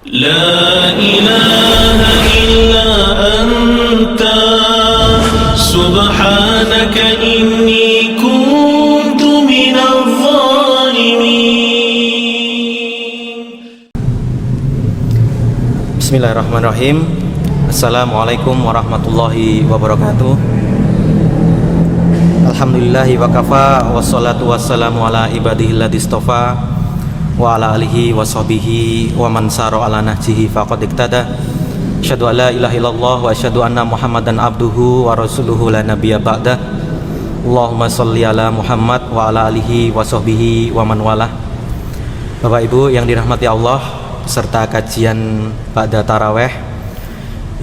لا إله إلا أنت سبحانك إني كنت من الظالمين. Bismillahirrahmanirrahim. Assalamualaikum warahmatullahi wabarakatuh. Alhamdulillahi wa kafa, wassalatu wassalamu ala ibadihi ladhistofa, wa ala alihi wa sahbihi wa man sara ala nahjihi faqad iktada. Asyhadu an la ilaha illallah wa asyhadu anna Muhammadan abduhu wa rasuluhu la nabiyya ba'dah. Allahumma sholli ala Muhammad wa ala alihi wa sahbihi wa man walah. Bapak Ibu yang dirahmati Allah, serta kajian ba'da taraweh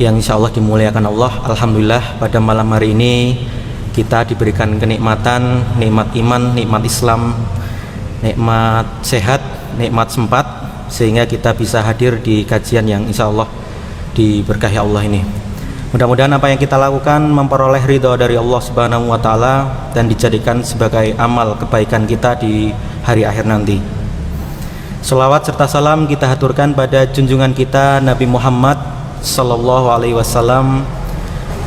yang insyaallah dimuliakan Allah. Alhamdulillah pada malam hari ini kita diberikan kenikmatan, nikmat iman, nikmat Islam, nikmat sehat, nikmat sempat, sehingga kita bisa hadir di kajian yang insya Allah diberkahi Allah ini. Mudah-mudahan apa yang kita lakukan memperoleh ridho dari Allah Subhanahu wa Ta'ala dan dijadikan sebagai amal kebaikan kita di hari akhir nanti. Selawat serta salam kita haturkan pada junjungan kita Nabi Muhammad Sallallahu Alaihi Wasallam,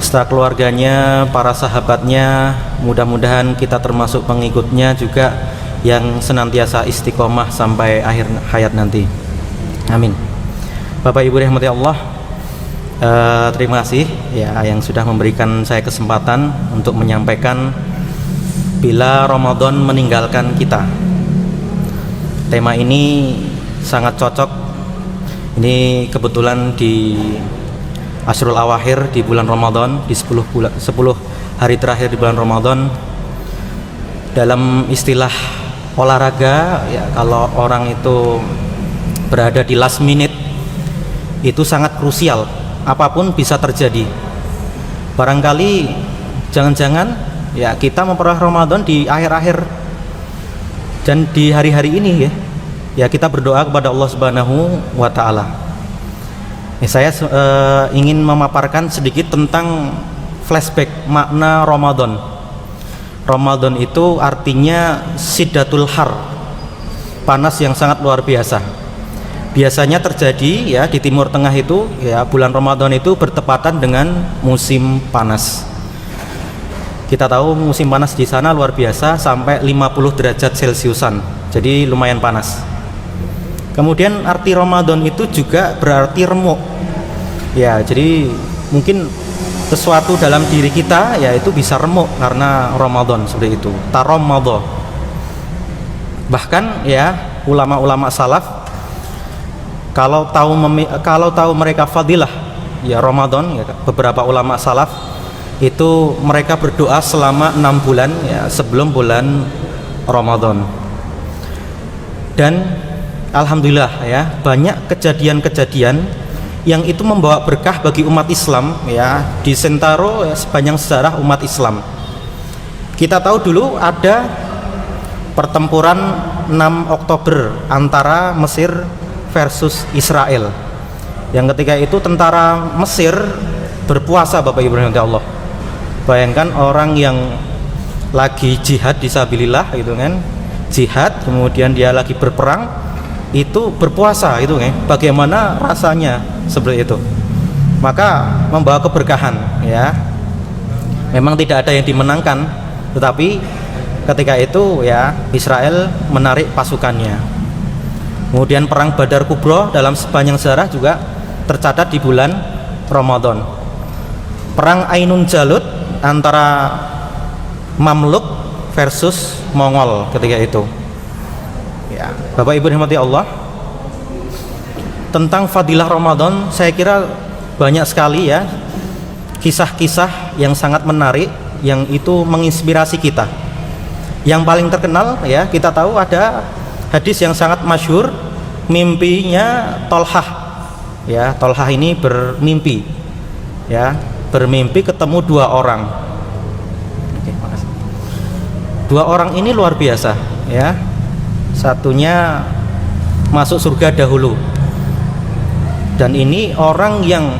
serta keluarganya, para sahabatnya. Mudah-mudahan kita termasuk pengikutnya juga yang senantiasa istiqomah sampai akhir hayat nanti. Amin. Bapak Ibu rahmati Allah, terima kasih ya yang sudah memberikan saya kesempatan untuk menyampaikan bila Ramadan meninggalkan kita. Tema ini sangat cocok. Ini kebetulan di Ashrul Awakhir di bulan Ramadan, di 10 hari terakhir di bulan Ramadan. Dalam istilah olahraga ya, kalau orang itu berada di last minute itu sangat krusial, apapun bisa terjadi. Barangkali jangan-jangan ya kita memperoleh Ramadan di akhir-akhir dan di hari-hari ini ya kita berdoa kepada Allah Subhanahu wa Ta'ala. Saya ingin memaparkan sedikit tentang flashback makna Ramadan. Ramadan itu artinya siddatul har, panas yang sangat luar biasa. Biasanya terjadi ya di Timur Tengah itu ya, bulan Ramadan itu bertepatan dengan musim panas. Kita tahu musim panas di sana luar biasa, sampai 50 derajat Celciusan, jadi lumayan panas. Kemudian arti Ramadan itu juga berarti remuk ya, jadi mungkin sesuatu dalam diri kita ya itu bisa remuk karena Ramadan, seperti itu, taromadho. Bahkan ya ulama-ulama salaf kalau tahu mereka fadilah ya Ramadan ya, beberapa ulama salaf itu mereka berdoa selama 6 bulan ya sebelum bulan Ramadan. Dan alhamdulillah ya banyak kejadian-kejadian yang itu membawa berkah bagi umat Islam ya di Sentaro ya, sepanjang sejarah umat Islam. Kita tahu dulu ada pertempuran 6 Oktober antara Mesir versus Israel, yang ketika itu tentara Mesir berpuasa. Bapak Ibu rahmati Allah, bayangkan orang yang lagi jihad fisabilillah gitu kan, jihad kemudian dia lagi berperang itu berpuasa itu kan, bagaimana rasanya seperti itu. Maka membawa keberkahan ya. Memang tidak ada yang dimenangkan, tetapi ketika itu ya Israel menarik pasukannya. Kemudian perang Badar Kubro dalam sepanjang sejarah juga tercatat di bulan Ramadan. Perang Ainun Jalut antara Mamluk versus Mongol ketika itu ya. Bapak Ibu rahmati Allah, tentang fadilah Ramadan saya kira banyak sekali ya kisah-kisah yang sangat menarik yang itu menginspirasi kita. Yang paling terkenal ya kita tahu ada hadis yang sangat masyhur, mimpinya Tolhah ya. Tolhah ini bermimpi ya, bermimpi ketemu 2 orang. Oke, makasih. 2 orang ini luar biasa ya. Satunya masuk surga dahulu, dan ini orang yang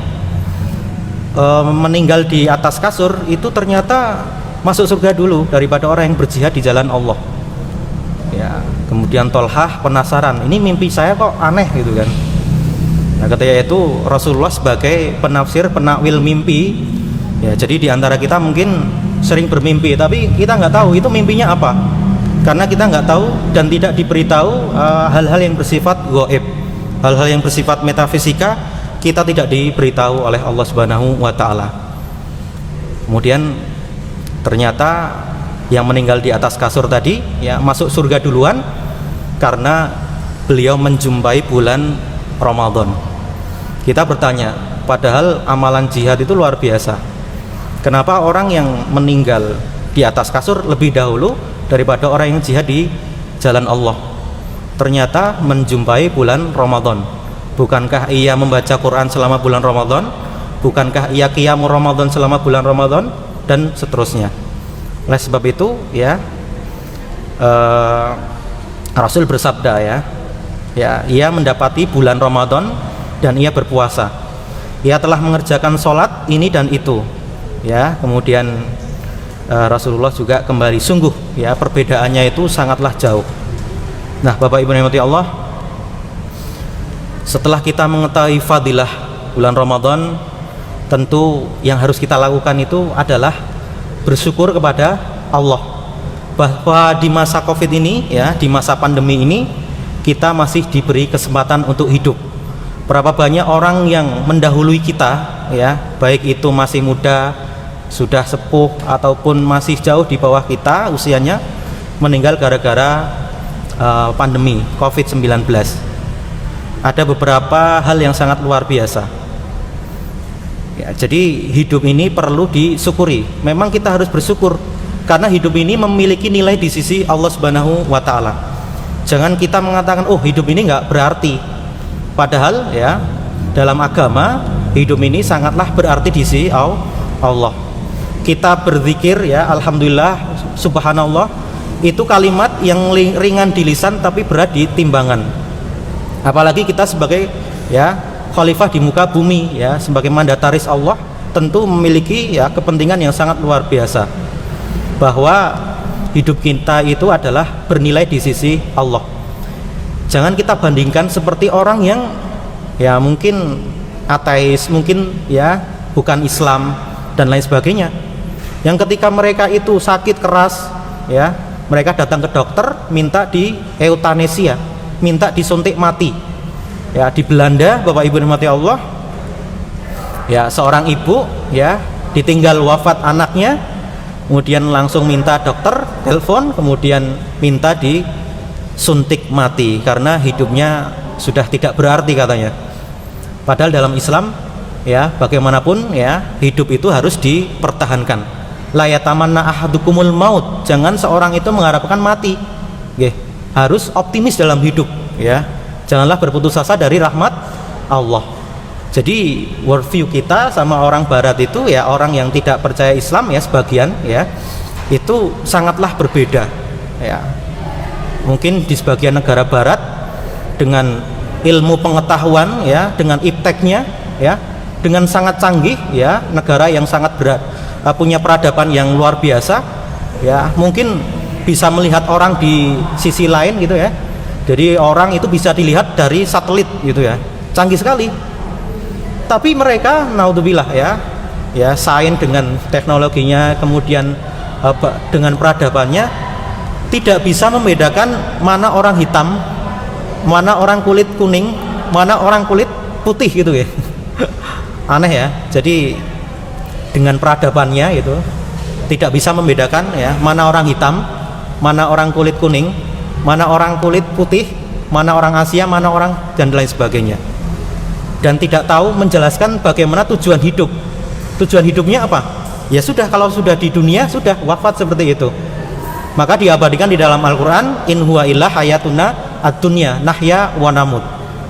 meninggal di atas kasur itu ternyata masuk surga dulu daripada orang yang berjihad di jalan Allah ya. Kemudian Tolhah penasaran, ini mimpi saya kok aneh gitu kan. Nah, ketika itu Rasulullah sebagai penafsir, penakwil mimpi, ya, jadi di antara kita mungkin sering bermimpi, tapi kita nggak tahu itu mimpinya apa, karena kita nggak tahu dan tidak diberitahu hal-hal yang bersifat gaib, hal-hal yang bersifat metafisika, kita tidak diberitahu oleh Allah Subhanahu wa Ta'ala. Kemudian ternyata yang meninggal di atas kasur tadi, ya, masuk surga duluan karena beliau menjumpai bulan Ramadan. Kita bertanya, padahal amalan jihad itu luar biasa, kenapa orang yang meninggal di atas kasur lebih dahulu daripada orang yang jihad di jalan Allah? Ternyata menjumpai bulan Ramadan. Bukankah ia membaca Quran selama bulan Ramadan? Bukankah ia qiyamul Ramadan selama bulan Ramadan? Dan seterusnya. Oleh sebab itu, ya, Rasul bersabda, ya, ia mendapati bulan Ramadan dan ia berpuasa. Ia telah mengerjakan sholat ini dan itu, ya. Kemudian Rasulullah juga kembali, sungguh, ya, perbedaannya itu sangatlah jauh. Nah, Bapak Ibu rahmati Allah, setelah kita mengetahui fadilah bulan Ramadan, tentu yang harus kita lakukan itu adalah bersyukur kepada Allah bahwa di masa Covid ini, ya, di masa pandemi ini, kita masih diberi kesempatan untuk hidup. Berapa banyak orang yang mendahului kita, ya, baik itu masih muda, sudah sepuh, ataupun masih jauh di bawah kita usianya, meninggal gara-gara pandemi Covid-19. Ada beberapa hal yang sangat luar biasa, ya. Jadi hidup ini perlu disyukuri. Memang kita harus bersyukur karena hidup ini memiliki nilai di sisi Allah Subhanahu wa Ta'ala. Jangan kita mengatakan, oh, hidup ini nggak berarti. Padahal, ya, dalam agama hidup ini sangatlah berarti di sisi Allah. Kita berzikir, ya, alhamdulillah, subhanallah, itu kalimat yang ringan di lisan tapi berat di timbangan. Apalagi kita sebagai, ya, khalifah di muka bumi, ya, sebagai mandataris Allah, tentu memiliki, ya, kepentingan yang sangat luar biasa, bahwa hidup kita itu adalah bernilai di sisi Allah. Jangan kita bandingkan seperti orang yang, ya, mungkin ateis, mungkin, ya, bukan Islam dan lain sebagainya, yang ketika mereka itu sakit keras, ya, mereka datang ke dokter minta di eutanesia, minta disuntik mati. Ya, di Belanda, Bapak Ibu rahmati Allah, ya, seorang ibu, ya, ditinggal wafat anaknya, kemudian langsung minta dokter telepon, kemudian minta disuntik mati karena hidupnya sudah tidak berarti katanya. Padahal dalam Islam, ya, bagaimanapun, ya, hidup itu harus dipertahankan. La yatamanna ahadukumul maut, jangan seorang itu mengharapkan mati. Oke, harus optimis dalam hidup, ya. Janganlah berputus asa dari rahmat Allah. Jadi worldview kita sama orang Barat itu, ya, orang yang tidak percaya Islam, ya, sebagian, ya, itu sangatlah berbeda, ya. Mungkin di sebagian negara Barat dengan ilmu pengetahuan, ya, dengan ipteknya, ya, dengan sangat canggih, ya, negara yang sangat berat, punya peradaban yang luar biasa, ya, mungkin bisa melihat orang di sisi lain gitu, ya. Jadi orang itu bisa dilihat dari satelit gitu, ya, canggih sekali. Tapi mereka, naudzubillah, ya, sains dengan teknologinya, kemudian dengan peradabannya, tidak bisa membedakan mana orang hitam, mana orang kulit kuning, mana orang kulit putih gitu, ya. Aneh, ya. Jadi dengan peradabannya itu tidak bisa membedakan, ya, mana orang hitam, mana orang kulit kuning, mana orang kulit putih, mana orang Asia, mana orang, dan lain sebagainya. Dan tidak tahu menjelaskan bagaimana tujuan hidup. Tujuan hidupnya apa? Ya sudah, kalau sudah di dunia sudah wafat seperti itu. Maka diabadikan di dalam Al-Quran, in huwa illa hayatuna ad-dunya nahya wa namut.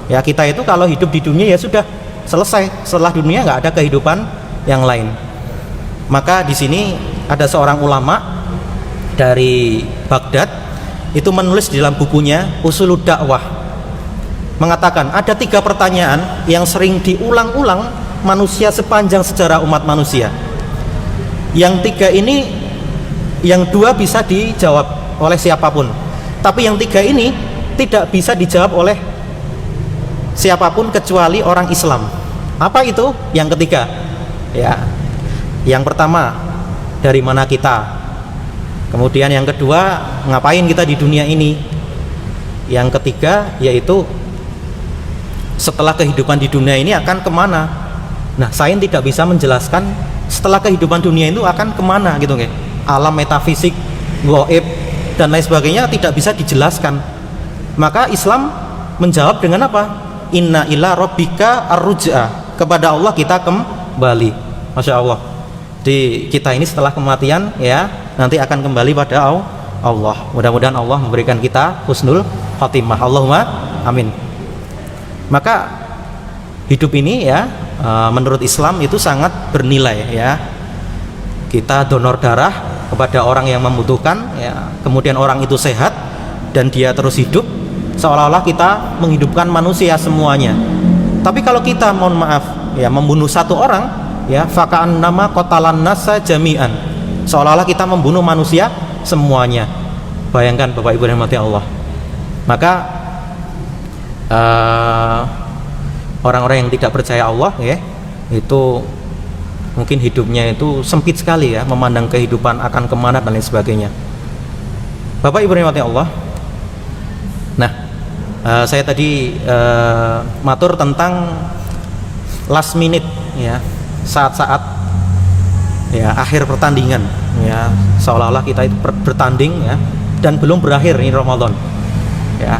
Ya, kita itu kalau hidup di dunia ya sudah selesai. Setelah dunia nggak ada kehidupan yang lain. Maka di sini ada seorang ulama dari Baghdad itu menulis di dalam bukunya Usulud Dakwah, mengatakan ada 3 pertanyaan yang sering diulang-ulang manusia sepanjang sejarah umat manusia. Yang 3 ini, yang 2 bisa dijawab oleh siapapun, tapi yang 3 ini tidak bisa dijawab oleh siapapun kecuali orang Islam. Apa itu? Yang ketiga, ya. Yang pertama, dari mana kita? Kemudian yang kedua, ngapain kita di dunia ini? Yang ketiga, yaitu setelah kehidupan di dunia ini akan kemana? Nah, sains tidak bisa menjelaskan setelah kehidupan dunia itu akan kemana gitu, nggih. Alam metafisik, gaib dan lain sebagainya tidak bisa dijelaskan. Maka Islam menjawab dengan apa? Inna ila rabbika ar-ruj'a, kepada Allah kita kembali. Masya Allah. Di kita ini setelah kematian ya nanti akan kembali pada Allah. Mudah-mudahan Allah memberikan kita husnul khatimah. Allahumma amin. Maka hidup ini ya menurut Islam itu sangat bernilai ya. Kita donor darah kepada orang yang membutuhkan ya, kemudian orang itu sehat dan dia terus hidup, seolah-olah kita menghidupkan manusia semuanya. Tapi kalau kita mohon maaf ya membunuh satu orang ya, faka'an nama qatalan nasa jami'an, seolah-olah kita membunuh manusia semuanya. Bayangkan Bapak Ibu rahmati Allah. Maka orang-orang yang tidak percaya Allah ya, itu mungkin hidupnya itu sempit sekali ya, memandang kehidupan akan kemana dan lain sebagainya. Bapak Ibu rahmati Allah. Nah, saya tadi matur tentang last minute ya, saat-saat ya akhir pertandingan ya, seolah-olah kita itu bertanding ya dan belum berakhir ini Ramadan ya.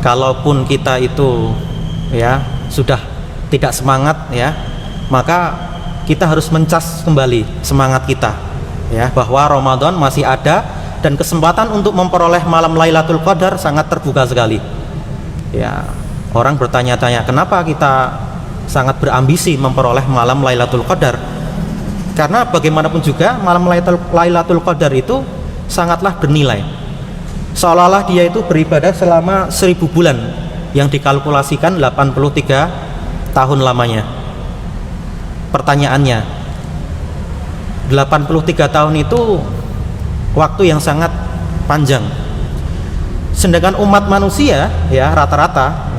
Kalaupun kita itu ya sudah tidak semangat ya, maka kita harus mencas kembali semangat kita ya, bahwa Ramadan masih ada dan kesempatan untuk memperoleh malam Lailatul Qadar sangat terbuka sekali ya. Orang bertanya-tanya kenapa kita sangat berambisi memperoleh malam Lailatul Qadar, karena bagaimanapun juga malam Lailatul Qadar itu sangatlah bernilai, seolah-olah dia itu beribadah selama 1000 bulan yang dikalkulasikan 83 tahun lamanya. Pertanyaannya, 83 tahun itu waktu yang sangat panjang, sedangkan umat manusia ya rata-rata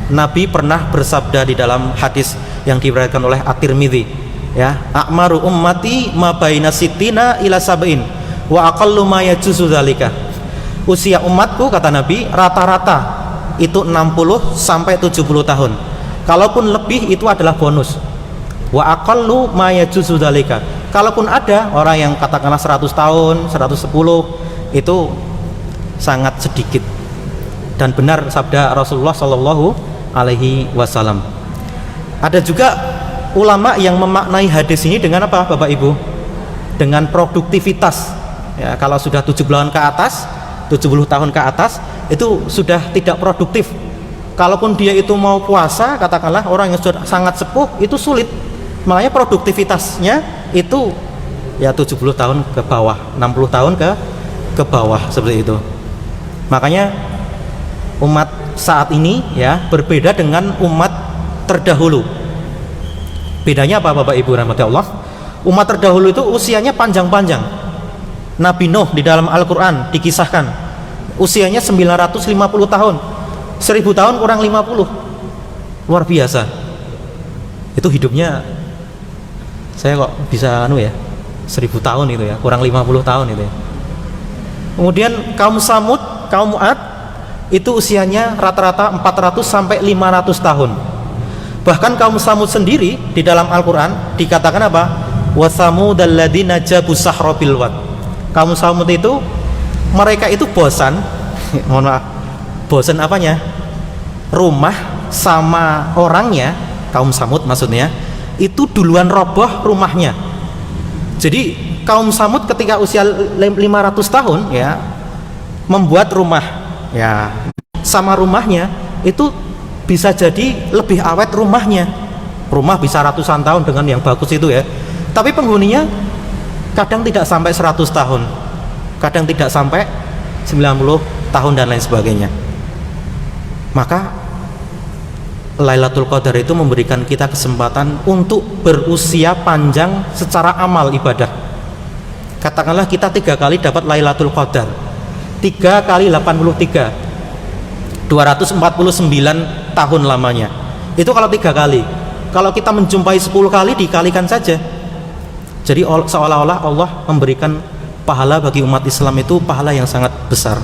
Nabi pernah bersabda di dalam hadis yang diriwayatkan oleh At-Tirmidzi ya, a'maru ummati ma baina sittina ila sab'in wa aqallu ma yajuzu dzalika. Usia umatku kata Nabi rata-rata itu 60 sampai 70 tahun. Kalaupun lebih itu adalah bonus. Wa aqallu ma yajuzu dzalika. Kalaupun ada orang yang katakanlah 100 tahun, 110, itu sangat sedikit. Dan benar sabda Rasulullah sallallahu alaihi wasallam. Ada juga ulama yang memaknai hadis ini dengan apa Bapak Ibu? Dengan produktivitas. Ya, kalau sudah 70 tahun ke atas, 70 tahun ke atas itu sudah tidak produktif. Kalaupun dia itu mau puasa, katakanlah orang yang sudah sangat sepuh itu sulit. Makanya produktivitasnya itu ya 70 tahun ke bawah, 60 tahun ke bawah seperti itu. Makanya umat saat ini ya berbeda dengan umat terdahulu. Bedanya apa Bapak Ibu rahmati Allah? Umat terdahulu itu usianya panjang-panjang. Nabi Nuh di dalam Al-Quran dikisahkan usianya 950 tahun, 1000 tahun kurang 50. Luar biasa. Itu hidupnya, saya kok bisa 1000 tahun itu ya, kurang 50 tahun itu ya. Kemudian kaum Samud, kaum Mu'ad itu usianya rata-rata 400 sampai 500 tahun. Bahkan kaum Samud sendiri di dalam Al-Quran dikatakan apa? Wa samudal ladzina jabu sahra bil wad. Kaum Samud itu mereka itu bosan mohon maaf, bosan apanya? Rumah sama orangnya, kaum Samud maksudnya, itu duluan roboh rumahnya. Jadi kaum Samud ketika usia 500 tahun ya membuat rumah ya, sama rumahnya itu bisa jadi lebih awet rumahnya. Rumah bisa ratusan tahun dengan yang bagus itu ya. Tapi penghuninya kadang tidak sampai 100 tahun, kadang tidak sampai 90 tahun dan lain sebagainya. Maka Lailatul Qadar itu memberikan kita kesempatan untuk berusia panjang secara amal ibadah. Katakanlah kita 3 kali dapat Lailatul Qadar, 3 kali 83. 249 tahun lamanya. Itu kalau 3 kali. Kalau kita menjumpai 10 kali, dikalikan saja. Jadi seolah-olah Allah memberikan pahala bagi umat Islam itu pahala yang sangat besar.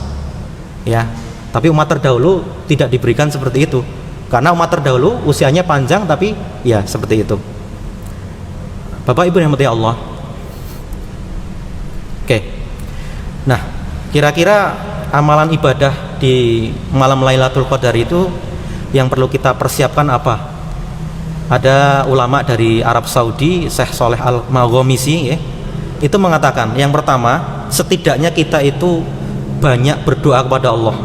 Ya. Tapi umat terdahulu tidak diberikan seperti itu. Karena umat terdahulu usianya panjang, tapi ya seperti itu. Bapak Ibu yang dirahmati Allah. Oke. Nah, kira-kira amalan ibadah di malam Lailatul Qadar itu yang perlu kita persiapkan apa? Ada ulama dari Arab Saudi, Syekh Shalih Al-Maghamisi ya, itu mengatakan yang pertama, setidaknya kita itu banyak berdoa kepada Allah.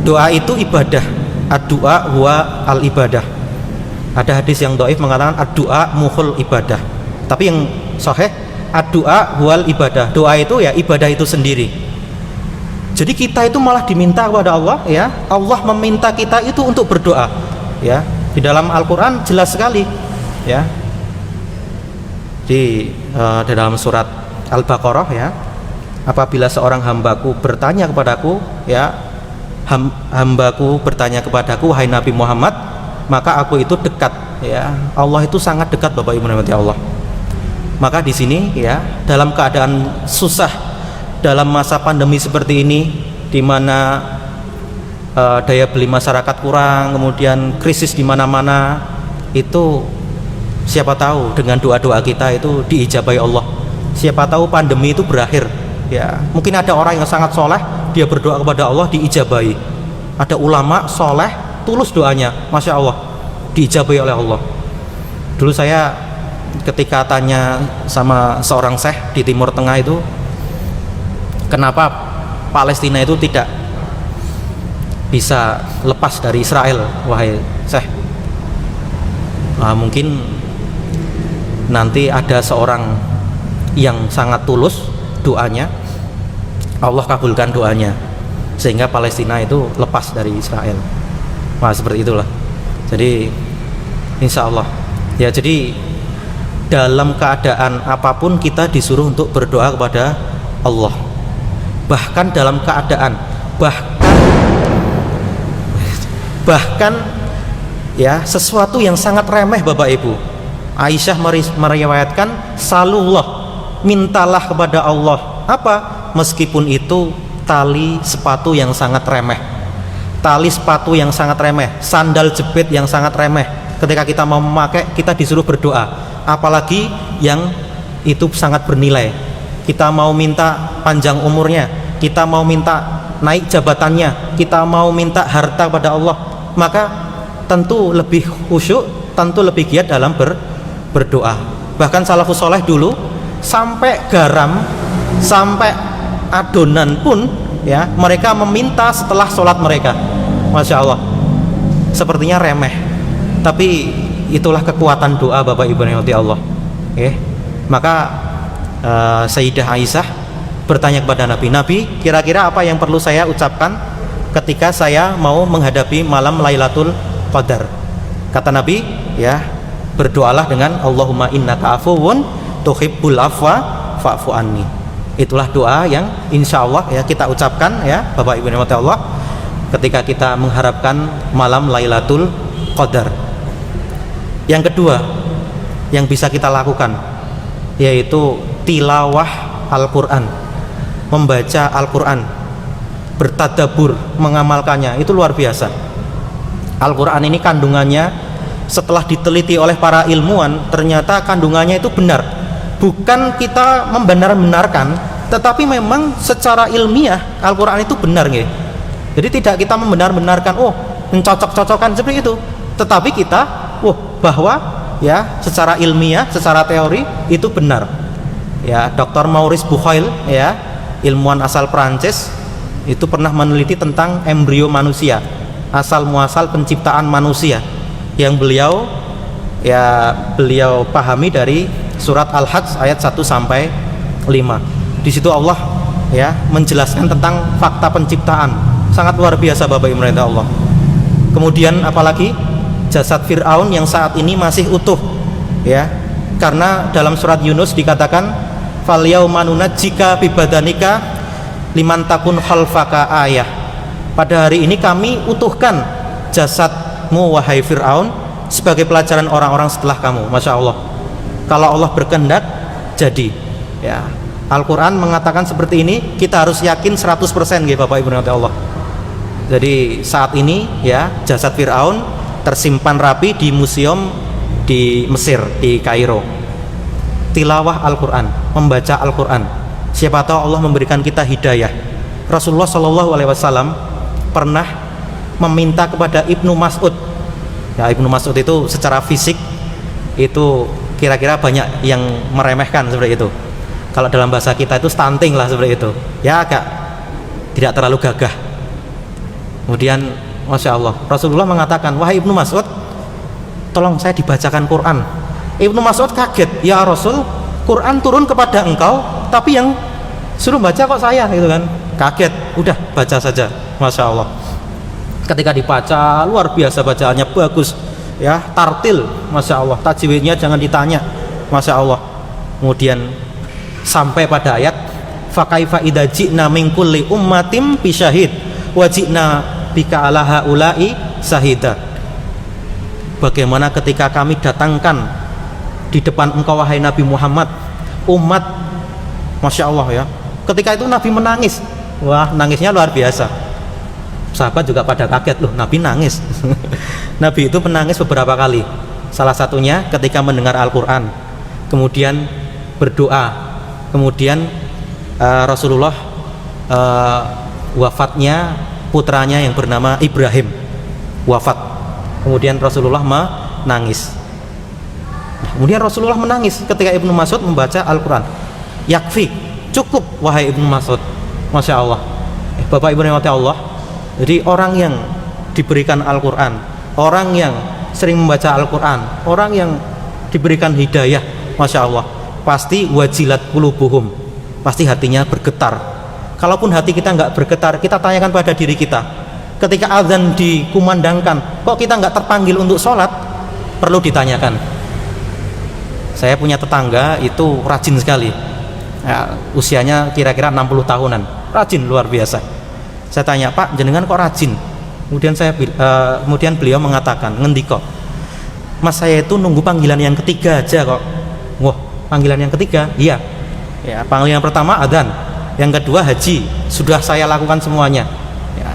Doa itu ibadah. Ad-du'a huwa al-ibadah. Ada hadis yang dhaif mengatakan ad-du'a mukhul ibadah. Tapi yang sahih ad-du'a huwal ibadah. Doa itu ya ibadah itu sendiri. Jadi kita itu malah diminta kepada Allah ya. Allah meminta kita itu untuk berdoa ya. Di dalam Al-Qur'an jelas sekali ya. Di dalam surat Al-Baqarah ya. Apabila seorang hambaku bertanya kepadaku ya, hambaku bertanya kepadaku wahai Nabi Muhammad, maka aku itu dekat ya. Allah itu sangat dekat Bapak Ibu rahmati Allah. Maka di sini ya, dalam keadaan susah, dalam masa pandemi seperti ini, di mana daya beli masyarakat kurang, kemudian krisis di mana-mana, itu siapa tahu dengan doa-doa kita itu diijabahi Allah. Siapa tahu pandemi itu berakhir. Ya, mungkin ada orang yang sangat soleh, dia berdoa kepada Allah diijabahi. Ada ulama soleh, tulus doanya, masya Allah, diijabahi oleh Allah. Dulu saya ketika tanya sama seorang syekh di Timur Tengah itu, kenapa Palestina itu tidak bisa lepas dari Israel, wahai syekh? Mungkin nanti ada seorang yang sangat tulus doanya, Allah kabulkan doanya sehingga Palestina itu lepas dari Israel. Wah, seperti itulah. Jadi insya Allah ya, jadi dalam keadaan apapun kita disuruh untuk berdoa kepada Allah. Bahkan dalam keadaan bahkan ya sesuatu yang sangat remeh Bapak Ibu. Aisyah meriwayatkan, salullah, mintalah kepada Allah apa? Meskipun itu tali sepatu yang sangat remeh, tali sepatu yang sangat remeh, sandal jepit yang sangat remeh. Ketika kita mau memakai, kita disuruh berdoa. Apalagi yang itu sangat bernilai. Kita mau minta panjang umurnya, kita mau minta naik jabatannya, kita mau minta harta pada Allah, maka tentu lebih khusyuk, tentu lebih giat dalam berdoa. Bahkan salafus soleh dulu sampai garam, sampai adonan pun ya mereka meminta setelah sholat mereka. Masya Allah, sepertinya remeh, tapi itulah kekuatan doa Bapak Ibu yang dirahmati Allah. Maka Sayyidah Aisyah bertanya kepada Nabi, kira-kira apa yang perlu saya ucapkan ketika saya mau menghadapi malam Lailatul Qadar? Kata Nabi, ya berdoalah dengan Allahumma innaka afuwun tuhibbul afwa fa'fu anni. Itulah doa yang insya Allah ya kita ucapkan ya Bapak Ibu yang dirahmati Allah ketika kita mengharapkan malam Lailatul Qadar. Yang kedua yang bisa kita lakukan yaitu tilawah Al-Quran, membaca Al-Quran, bertadabur, mengamalkannya. Itu luar biasa. Al-Quran ini kandungannya setelah diteliti oleh para ilmuwan, ternyata kandungannya itu benar. Bukan kita membenar-benarkan, tetapi memang secara ilmiah Al-Quran itu benar nggih. Jadi tidak kita membenar-benarkan, mencocok-cocokkan seperti itu, tetapi kita bahwa ya secara ilmiah, secara teori itu benar. Ya, Dr. Maurice Bucaille ya, ilmuwan asal Prancis, itu pernah meneliti tentang embrio manusia, asal muasal penciptaan manusia, yang beliau pahami dari surat Al-Hajj ayat 1 sampai 5. Di situ Allah ya menjelaskan tentang fakta penciptaan. Sangat luar biasa Bapak Ibu Allah. Kemudian apalagi jasad Fir'aun yang saat ini masih utuh ya. Karena dalam surat Yunus dikatakan fal yauma nunajjika bibadanika liman takun khalfaka ayah. Pada hari ini kami utuhkan jasadmu wahai Fir'aun sebagai pelajaran orang-orang setelah kamu. Masya Allah, kalau Allah berkehendak jadi ya. Al-Quran mengatakan seperti ini, kita harus yakin 100% gitu Bapak Ibu nanti Allah. Jadi saat ini ya, jasad Fir'aun tersimpan rapi di museum di Mesir, di Kairo. Tilawah Al-Quran, membaca Al-Quran, siapa tahu Allah memberikan kita hidayah. Rasulullah SAW pernah meminta kepada Ibnu Mas'ud ya, Ibnu Mas'ud itu secara fisik itu kira-kira banyak yang meremehkan seperti itu. Kalau dalam bahasa kita itu stunting lah seperti itu ya, agak tidak terlalu gagah. Kemudian Masya Allah, Rasulullah mengatakan, wahai Ibnu Mas'ud, tolong saya dibacakan Quran. Ibnu Mas'ud kaget, ya Rasul, Quran turun kepada engkau tapi yang suruh baca kok saya, gitu kan. Kaget, udah baca saja. Masya Allah, ketika dibaca luar biasa, bacaannya bagus ya, tartil, Masya Allah, tajwidnya jangan ditanya, Masya Allah. Kemudian sampai pada ayat fakaifa idza ji'na min kulli ummatin bi syahid wa ji'na bika ala haula'i syahida. Bagaimana ketika kami datangkan di depan engkau wahai Nabi Muhammad umat, Masya Allah ya, ketika itu Nabi menangis. Wah, nangisnya luar biasa. Sahabat juga pada kaget, loh Nabi nangis. Nabi itu menangis beberapa kali. Salah satunya ketika mendengar Al-Quran, kemudian berdoa. Kemudian Rasulullah wafatnya putranya yang bernama Ibrahim wafat. Kemudian Rasulullah menangis. Kemudian Rasulullah menangis ketika Ibnu Mas'ud membaca Al-Quran. Yakfi, cukup wahai Ibnu Mas'ud. Masya Allah. Bapak Ibu rahmati Allah, jadi orang yang diberikan Al-Quran, orang yang sering membaca Al-Quran, orang yang diberikan hidayah, Masya Allah, pasti wajilat qulubuhum, pasti hatinya bergetar. Kalaupun hati kita nggak bergetar, kita tanyakan pada diri kita, ketika azan dikumandangkan kok kita nggak terpanggil untuk sholat, perlu ditanyakan. Saya punya tetangga itu rajin sekali ya, usianya kira-kira 60 tahunan, rajin luar biasa. Saya tanya, Pak jenengan kok rajin? Kemudian beliau mengatakan, ngendiko, Mas saya itu nunggu panggilan yang ketiga aja kok. Wah, panggilan yang ketiga? Iya ya, panggilan yang pertama adzan, yang kedua haji, sudah saya lakukan semuanya ya,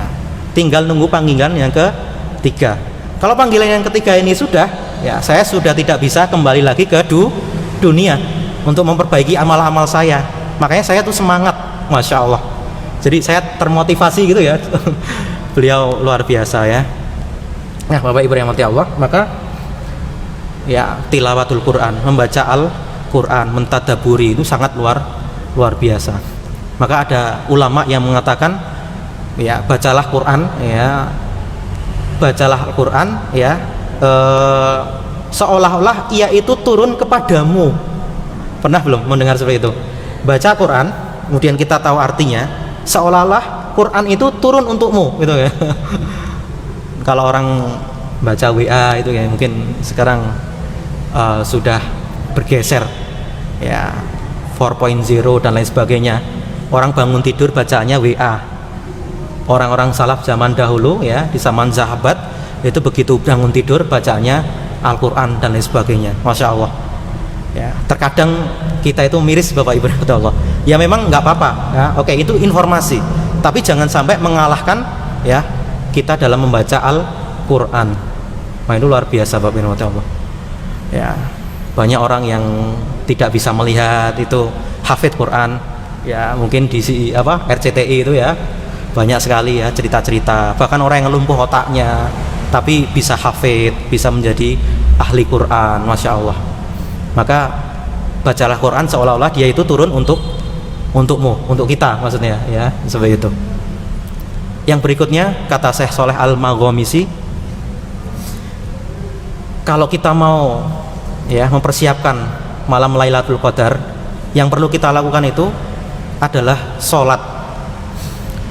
tinggal nunggu panggilan yang ketiga. Kalau panggilan yang ketiga ini sudah ya, saya sudah tidak bisa kembali lagi ke dunia untuk memperbaiki amal-amal saya. Makanya saya tuh semangat, Masya Allah, jadi saya termotivasi gitu ya. Beliau luar biasa ya. Nah Bapak Ibu yang dirahmati Allah, maka ya tilawatul Quran, membaca Al-Quran, mentadaburi itu sangat luar biasa. Maka ada ulama yang mengatakan ya bacalah Quran ya, bacalah Al-Quran ya, seolah-olah ia itu turun kepadamu. Pernah belum mendengar seperti itu? Baca Quran, kemudian kita tahu artinya, seolah-olah Quran itu turun untukmu gitu ya. Kalau orang baca WA itu ya, mungkin sekarang sudah bergeser ya, 4.0 dan lain sebagainya. Orang bangun tidur bacaannya WA. Orang-orang salaf zaman dahulu ya, di zaman sahabat itu begitu bangun tidur bacaannya Al-Quran dan lain sebagainya. Masya Allah ya, terkadang kita itu miris Bapak Ibu Allah ya, memang nggak apa-apa ya, oke itu informasi, tapi jangan sampai mengalahkan ya kita dalam membaca Al-Quran. Nah itu luar biasa Bapak Ibu Allah ya. Banyak orang yang tidak bisa melihat itu hafid Quran ya, mungkin di RCTI itu ya banyak sekali ya cerita-cerita, bahkan orang yang lumpuh otaknya tapi bisa hafid, bisa menjadi ahli Quran, Masya Allah. Maka bacalah Quran seolah-olah dia itu turun untukmu, untuk kita maksudnya ya, seperti itu. Yang berikutnya kata Syekh Sholeh Al-Maghamisi, kalau kita mau ya mempersiapkan malam Lailatul Qadar, yang perlu kita lakukan itu adalah sholat.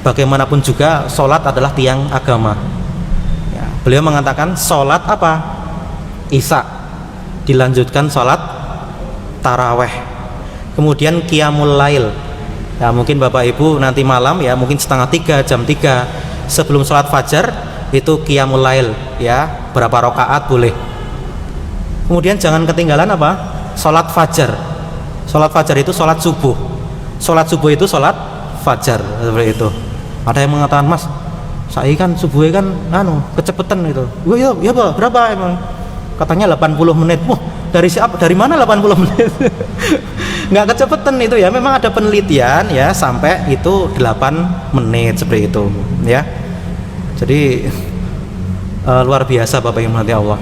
Bagaimanapun juga sholat adalah tiang agama ya. Beliau mengatakan sholat apa? Isya, dilanjutkan sholat taraweh, kemudian qiyamul lail Ya mungkin Bapak Ibu nanti malam ya, mungkin setengah 3, jam 3 sebelum sholat fajar itu qiyamul lail ya, berapa rakaat boleh. Kemudian jangan ketinggalan apa? Sholat fajar. Sholat fajar itu sholat subuh. Sholat subuh itu sholat fajar, seperti itu. Ada yang mengatakan, Mas, saya kan subuhnya kan kecepetan gitu. Ya Pak, berapa emang? Katanya 80 menit. Wah, dari siapa? Dari mana 80 menit? Nggak kecepetan itu ya. Memang ada penelitian ya, sampai itu 8 menit seperti itu ya. Jadi luar biasa Bapak yang dirahmati Allah.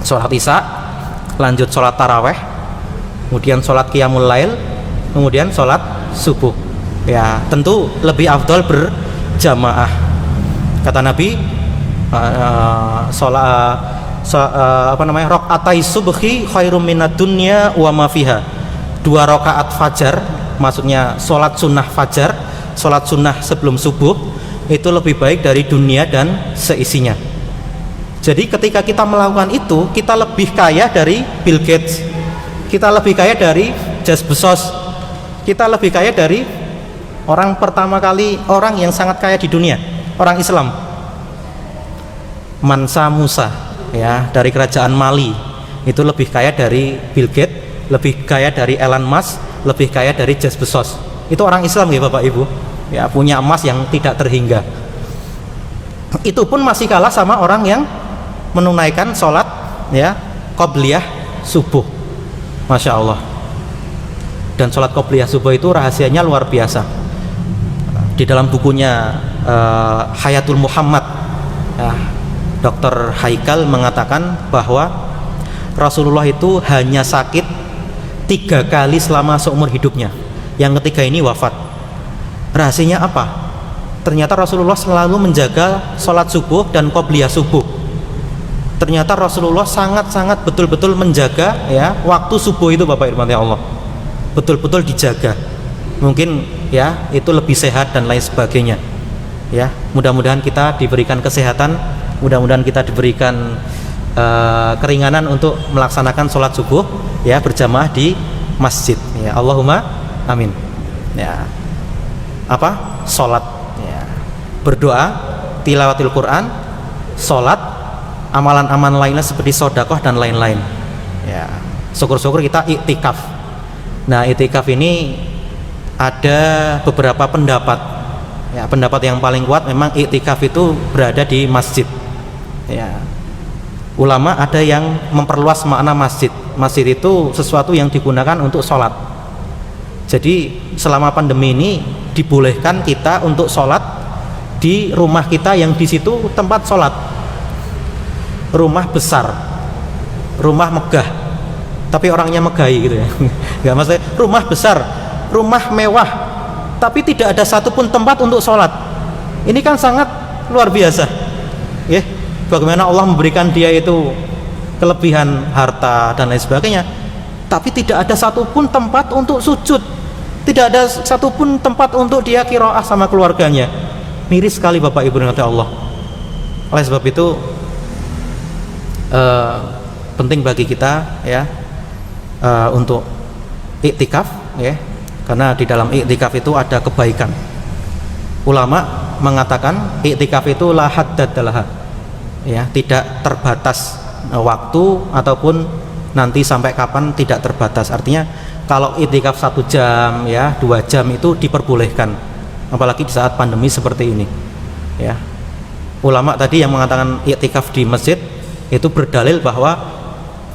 Sholat isya, lanjut sholat taraweh, kemudian sholat qiyamul lail, kemudian sholat subuh. Ya tentu lebih afdal berjamaah. Kata Nabi, raqatai subhi khairum minad dunya wa ma fiha. 2 rakaat fajar, maksudnya sholat sunnah fajar, sholat sunnah sebelum subuh, itu lebih baik dari dunia dan seisinya. Jadi ketika kita melakukan itu, kita lebih kaya dari Bill Gates, kita lebih kaya dari Jeff Bezos, kita lebih kaya dari orang pertama kali, orang yang sangat kaya di dunia, orang Islam, Mansa Musa ya, dari kerajaan Mali. Itu lebih kaya dari Bill Gates, lebih kaya dari Elon Musk, lebih kaya dari Jeff Bezos. Itu orang Islam ya Bapak Ibu ya, punya emas yang tidak terhingga. Itu pun masih kalah sama orang yang menunaikan sholat ya qobliyah subuh. Masya Allah. Dan sholat qobliyah subuh itu rahasianya luar biasa. Di dalam bukunya Hayatul Muhammad ya, Dr. Haikal mengatakan bahwa Rasulullah itu hanya sakit 3 kali selama seumur hidupnya. Yang ketiga ini wafat. Rahasianya apa? Ternyata Rasulullah selalu menjaga sholat subuh dan qobliyah subuh. Ternyata Rasulullah sangat-sangat betul-betul menjaga ya waktu subuh itu Bapak Ibu Allah. Betul-betul dijaga. Mungkin ya itu lebih sehat dan lain sebagainya. Ya, mudah-mudahan kita diberikan kesehatan, mudah-mudahan kita diberikan keringanan untuk melaksanakan sholat subuh ya berjamaah di masjid. Ya, Allahumma amin. Ya. Apa? Sholat ya. Berdoa, tilawatil Quran, sholat, amalan-amalan lainnya seperti sodakoh dan lain-lain ya. Syukur-syukur kita iktikaf. Nah iktikaf ini ada beberapa pendapat ya. Pendapat yang paling kuat memang iktikaf itu berada di masjid ya. Ulama ada yang memperluas makna masjid. Masjid itu sesuatu yang digunakan untuk sholat. Jadi selama pandemi ini dibolehkan kita untuk sholat di rumah kita yang di situ tempat sholat, rumah besar, rumah megah, tapi orangnya megahi gitu ya. Nggak maksudnya rumah besar, rumah mewah, tapi tidak ada satupun tempat untuk sholat. Ini kan sangat luar biasa ya. Bagaimana Allah memberikan dia itu kelebihan harta dan lain sebagainya, tapi tidak ada satupun tempat untuk sujud, tidak ada satupun tempat untuk dia qiraah sama keluarganya. Miris sekali Bapak Ibu dengan Allah. Oleh sebab itu penting bagi kita ya untuk iktikaf ya, karena di dalam iktikaf itu ada kebaikan. Ulama mengatakan iktikaf itu la haddad laha ya, tidak terbatas waktu ataupun nanti sampai kapan tidak terbatas. Artinya kalau iktikaf 1 jam ya 2 jam itu diperbolehkan, apalagi di saat pandemi seperti ini ya. Ulama tadi yang mengatakan iktikaf di masjid itu berdalil bahwa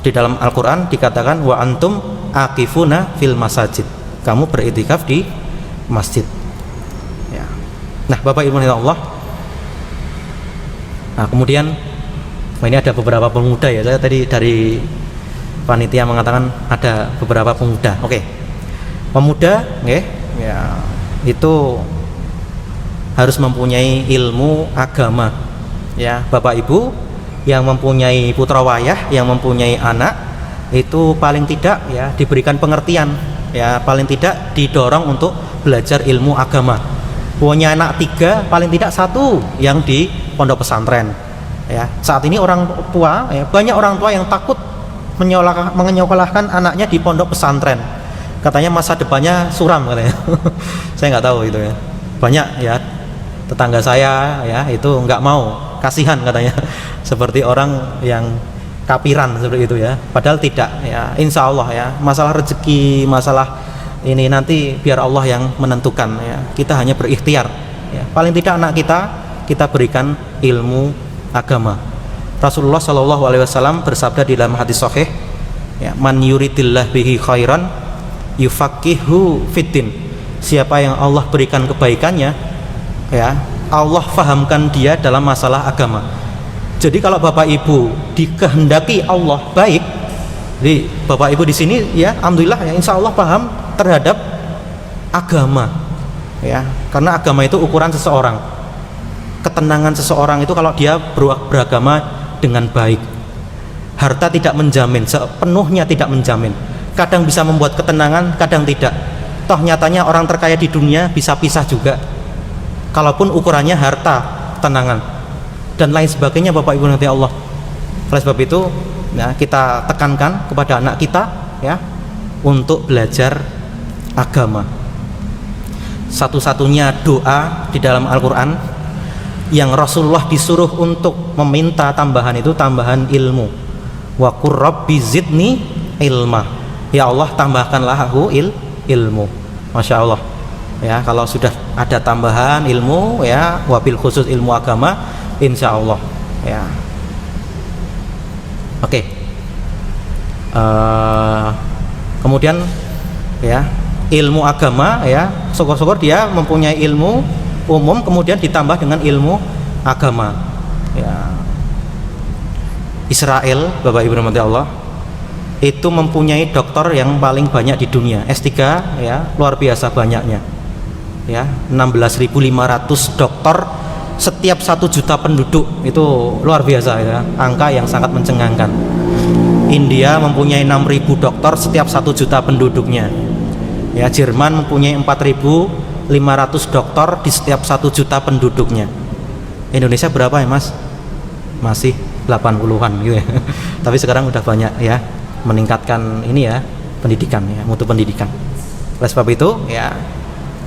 di dalam Al-Quran dikatakan wa antum aqifuna fil masajid, kamu beriktikaf di masjid ya. Nah Bapak Ibu Allah, nah kemudian ini ada beberapa pemuda ya, saya tadi dari panitia mengatakan ada beberapa pemuda. Oke, pemuda ya itu harus mempunyai ilmu agama ya. Bapak Ibu yang mempunyai putra wayah, yang mempunyai anak, itu paling tidak ya diberikan pengertian ya, paling tidak didorong untuk belajar ilmu agama. Punya anak 3, paling tidak 1 yang di pondok pesantren ya. Saat ini orang tua ya, banyak orang tua yang takut menyekolahkan anaknya di pondok pesantren katanya masa depannya suram katanya. Saya nggak tahu itu ya. Banyak ya tetangga saya ya itu nggak mau, kasihan katanya. Seperti orang yang kapiran seperti itu ya. Padahal tidak ya. Insya Allah ya, masalah rezeki, masalah ini nanti biar Allah yang menentukan ya. Kita hanya berikhtiar ya. Paling tidak anak kita berikan ilmu agama. Rasulullah SAW bersabda di dalam hadis sahih ya, man yuridillah bihi khairan yufaqihu fiddin. Siapa yang Allah berikan kebaikannya ya, Allah fahamkan dia dalam masalah agama. Jadi kalau Bapak Ibu dikehendaki Allah baik, jadi Bapak Ibu di sini ya alhamdulillah ya, insya Allah paham terhadap agama ya, karena agama itu ukuran seseorang. Ketenangan seseorang itu kalau dia beragama dengan baik. Harta tidak menjamin, sepenuhnya tidak menjamin. Kadang bisa membuat ketenangan, kadang tidak. Toh nyatanya orang terkaya di dunia bisa pisah juga, kalaupun ukurannya harta, ketenangan dan lain sebagainya. Bapak Ibu nanti Allah. Oleh sebab itu ya, kita tekankan kepada anak kita ya untuk belajar agama. Satu-satunya doa di dalam Al-Quran yang Rasulullah disuruh untuk meminta tambahan itu tambahan ilmu. Wa qur rabbi zidni ilma. Ya Allah tambahkanlah aku ilmu. Masya Allah ya, kalau sudah ada tambahan ilmu ya, wabil khusus ilmu agama, insya Allah ya. Oke. Kemudian ya ilmu agama ya, syukur-syukur dia mempunyai ilmu umum kemudian ditambah dengan ilmu agama ya. Israel, Bapak Ibu rahmati Allah, itu mempunyai dokter yang paling banyak di dunia, S3 ya, luar biasa banyaknya ya, 16.500 dokter setiap 1 juta penduduk, itu luar biasa ya, angka yang sangat mencengangkan. India mempunyai 6.000 dokter setiap 1 juta penduduknya ya, Jerman mempunyai 4.500 dokter di setiap 1 juta penduduknya. Indonesia berapa ya Mas? Masih 80-an gitu ya. Tapi sekarang udah banyak ya, meningkatkan ini ya, pendidikan ya, mutu pendidikan. Oleh sebab itu ya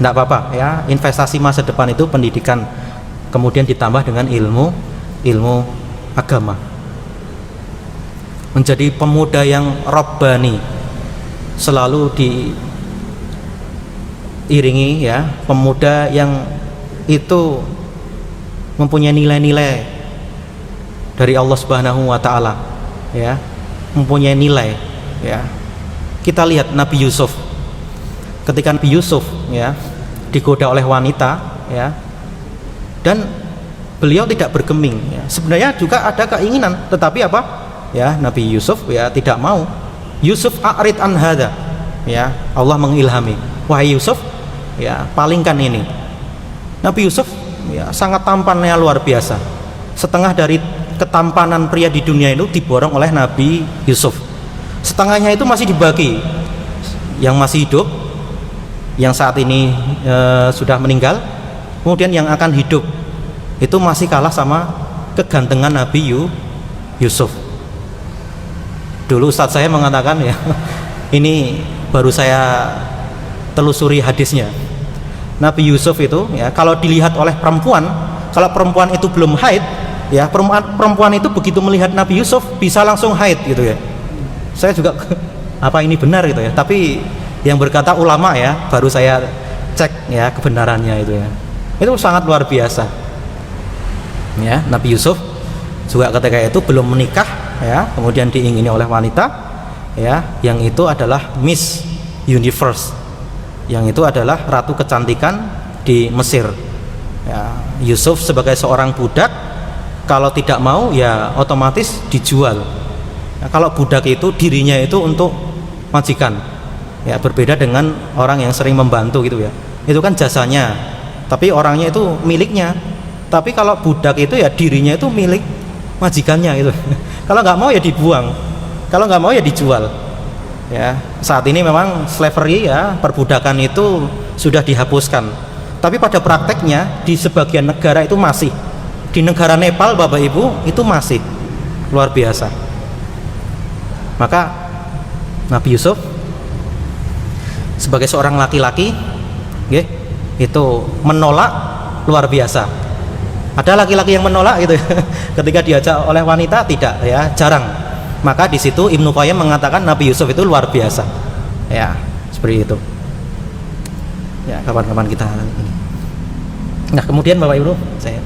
enggak apa-apa ya, investasi masa depan itu pendidikan, kemudian ditambah dengan ilmu agama. Menjadi pemuda yang robbani, selalu diiringi ya, pemuda yang itu mempunyai nilai-nilai dari Allah Subhanahu wa taala ya, mempunyai nilai ya. Kita lihat Nabi Yusuf. Ketika Nabi Yusuf ya digoda oleh wanita ya, dan beliau tidak bergeming ya. Sebenarnya juga ada keinginan, tetapi apa? Ya, Nabi Yusuf ya tidak mau. Yusuf a'rid an hadza. Ya, Allah mengilhami, wahai Yusuf ya, palingkan ini. Nabi Yusuf ya sangat tampannya luar biasa. Setengah dari ketampanan pria di dunia itu diborong oleh Nabi Yusuf. Setengahnya itu masih dibagi, yang masih hidup, yang saat ini sudah meninggal, kemudian yang akan hidup itu masih kalah sama kegantengan Nabi Yusuf. Dulu Ustadz saya mengatakan ya, ini baru saya telusuri hadisnya. Nabi Yusuf itu ya, kalau dilihat oleh perempuan, kalau perempuan itu belum haid ya, perempuan itu begitu melihat Nabi Yusuf bisa langsung haid gitu ya. Saya juga apa ini benar gitu ya, tapi yang berkata ulama ya, baru saya cek ya kebenarannya itu ya. Itu sangat luar biasa ya. Nabi Yusuf juga ketika itu belum menikah ya, kemudian diingini oleh wanita ya, yang itu adalah Miss Universe, yang itu adalah ratu kecantikan di Mesir ya. Yusuf sebagai seorang budak, kalau tidak mau ya otomatis dijual ya. Kalau budak itu dirinya itu untuk majikan ya, berbeda dengan orang yang sering membantu gitu ya, itu kan jasanya, tapi orangnya itu miliknya. Tapi kalau budak itu ya dirinya itu milik majikannya gitu. Kalau nggak mau ya dibuang, kalau nggak mau ya dijual ya. Saat ini memang slavery ya, perbudakan itu sudah dihapuskan, tapi pada prakteknya di sebagian negara itu masih. Di negara Nepal Bapak Ibu itu masih luar biasa. Maka Nabi Yusuf sebagai seorang laki-laki, nggih, itu menolak luar biasa. Ada laki-laki yang menolak gitu ketika diajak oleh wanita, tidak ya, jarang. Maka di situ Ibnu Qayyim mengatakan Nabi Yusuf itu luar biasa. Ya, seperti itu. Ya, kapan-kapan kita ini. Nah, kemudian Bapak Ibu, saya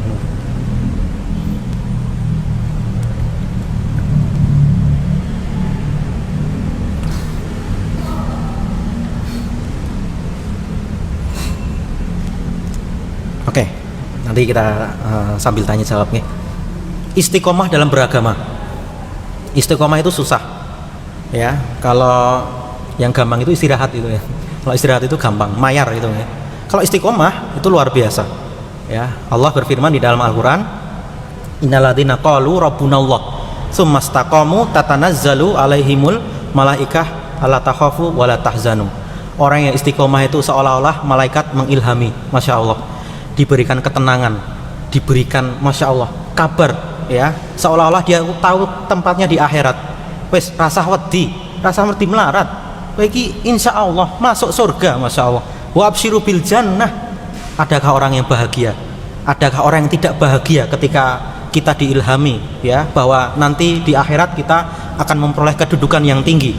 oke, nanti kita sambil tanya jawab nih. Istiqomah dalam beragama. Istiqomah itu susah. Ya, kalau yang gampang itu istirahat itu ya. Kalau istirahat itu gampang, mayar itu ya. Kalau istiqomah itu luar biasa. Ya, Allah berfirman di dalam Al-Qur'an, "Innalladzina qalu rabbunallah, tsumastaqamu tatanazzalu alaihimul malaikah alla takhafu wa la tahzanu." Orang yang istiqomah itu seolah-olah malaikat mengilhami, Masya Allah, diberikan ketenangan, diberikan Masya Allah kabar, ya, seolah-olah dia tahu tempatnya di akhirat. Wes rasa wedi melarat, bagi insya Allah masuk surga, Masya Allah. Wa absyiru bil jannah. Adakah orang yang bahagia? Adakah orang yang tidak bahagia ketika kita diilhami, ya, bahwa nanti di akhirat kita akan memperoleh kedudukan yang tinggi?